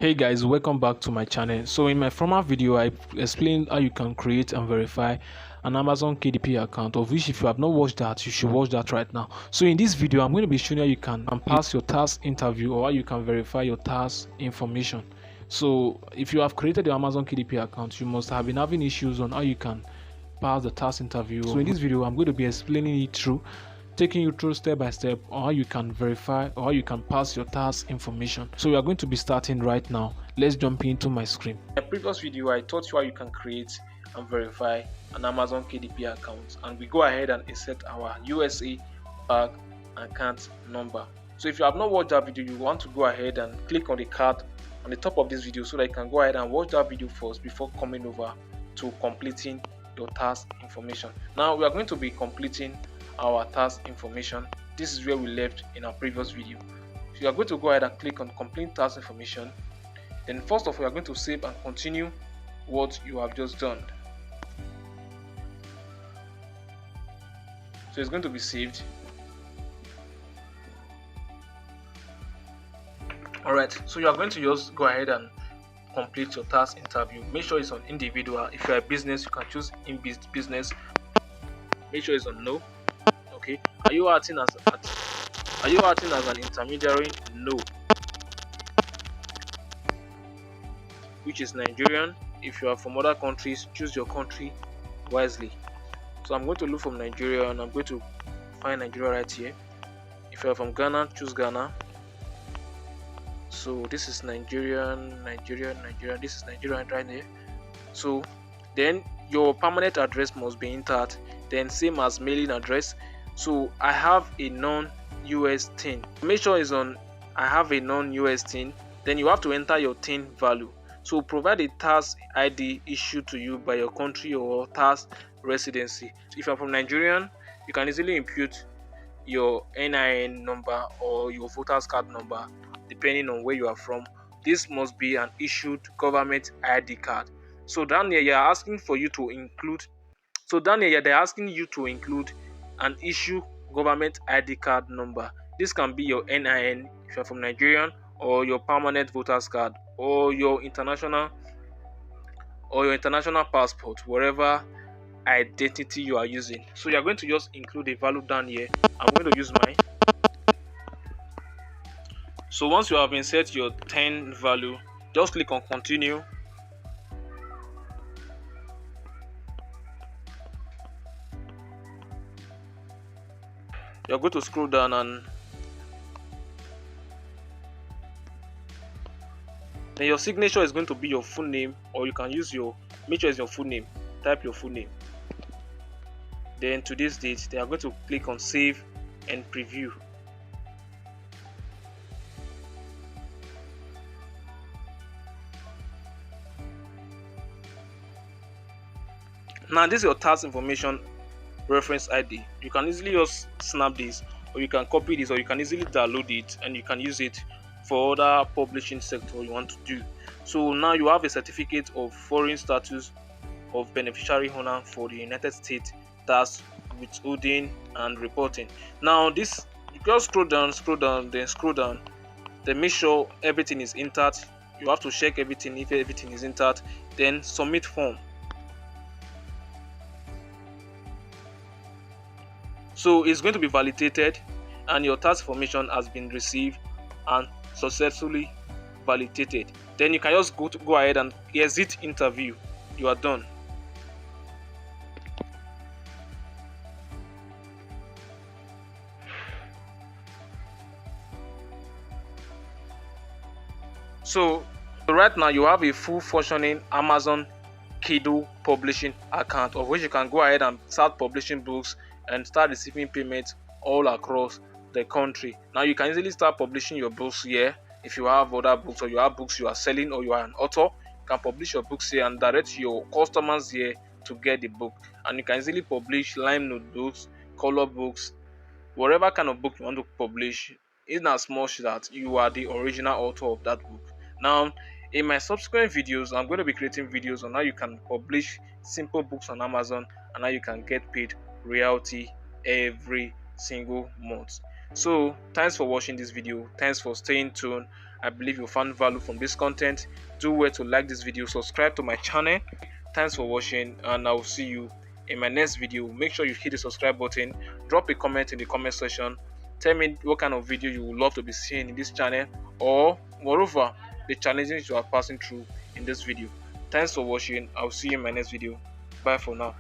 Hey guys, welcome back to my channel. So in my former video I explained how you can create and verify an Amazon KDP account, of which if you have not watched that, you should watch that right now. So in this video I'm going to be showing how you can pass your task interview or how you can verify your task information. So if you have created your Amazon KDP account, you must have been having issues on how you can pass the task interview. So in this video I'm going to be explaining it through, taking you through step by step on how you can verify or how you can pass your task information. So we are going to be starting right now. Let's jump into my screen. In the previous video I taught you how you can create and verify an Amazon KDP account, and we go ahead and insert our USA bank account number. So if you have not watched that video, you want to go ahead and click on the card on the top of this video so that you can go ahead and watch that video first before coming over to completing your task information. Now we are going to be completing our task information. This is where we left in our previous video. So you are going to go ahead and click on complete task information. Then first of all, you are going to save and continue what you have just done. So it's going to be saved. Alright, so you are going to just go ahead and complete your task interview. Make sure it's on individual. If you are a business, you can choose in business. Make sure it's on no. Okay. Are you acting as an intermediary? No. Which is Nigerian. If you are from other countries, choose your country wisely. So I'm going to look from Nigeria and I'm going to find Nigeria right here. If you are from Ghana, choose Ghana. So this is Nigerian. This is Nigerian right here. So then your permanent address must be entered. Then same as mailing address. So I have a non-US TIN. Make sure it's on I have a non-US TIN. Then you have to enter your TIN value. So provide a tax ID issued to you by your country or tax residency. If you're from Nigerian, you can easily impute your NIN number or your voters card number depending on where you are from. This must be an issued government ID card. So down here they're asking you to include an issue government ID card number. This can be your NIN if you're from Nigerian, or your permanent voters card, or your international passport, whatever identity you are using. So you're going to just include a value down here. I'm going to use mine. So once you have inserted your 10 value, just click on continue. You're going to scroll down and then your signature is going to be your full name, or you can use make sure it's your full name. Type your full name. Then today's date, they are going to click on save and preview. Now this is your tax information reference ID. You can easily just snap this, or you can copy this, or you can easily download it and you can use it for other publishing sector you want to do. So now you have a certificate of foreign status of beneficiary owner for the United States tax withholding and reporting. Now this, you just scroll down, then make sure everything is entered. You have to check everything. If everything is entered, then submit form. So it's going to be validated and your tax information has been received and successfully validated. Then you can just go ahead and exit interview. You are done. So right now you have a full functioning Amazon Kindle publishing account, of which you can go ahead and start publishing books and start receiving payments all across the country. Now you can easily start publishing your books here. If you have other books, or you have books you are selling, or you are an author, you can publish your books here and direct your customers here to get the book. And you can easily publish line notebooks, color books, whatever kind of book you want to publish, in as much that you are the original author of that book. Now in my subsequent videos, I'm going to be creating videos on how you can publish simple books on Amazon and how you can get paid royalty every single month. So thanks for watching this video. Thanks for staying tuned, I believe you found value from this content. Do well to like this video, subscribe to my channel. Thanks for watching, and I will see you in my next video. Make sure you hit the subscribe button, drop a comment in the comment section. Tell me what kind of video you would love to be seeing in this channel, or moreover the challenges you are passing through in this video. Thanks for watching. I'll see you in my next video. Bye for now.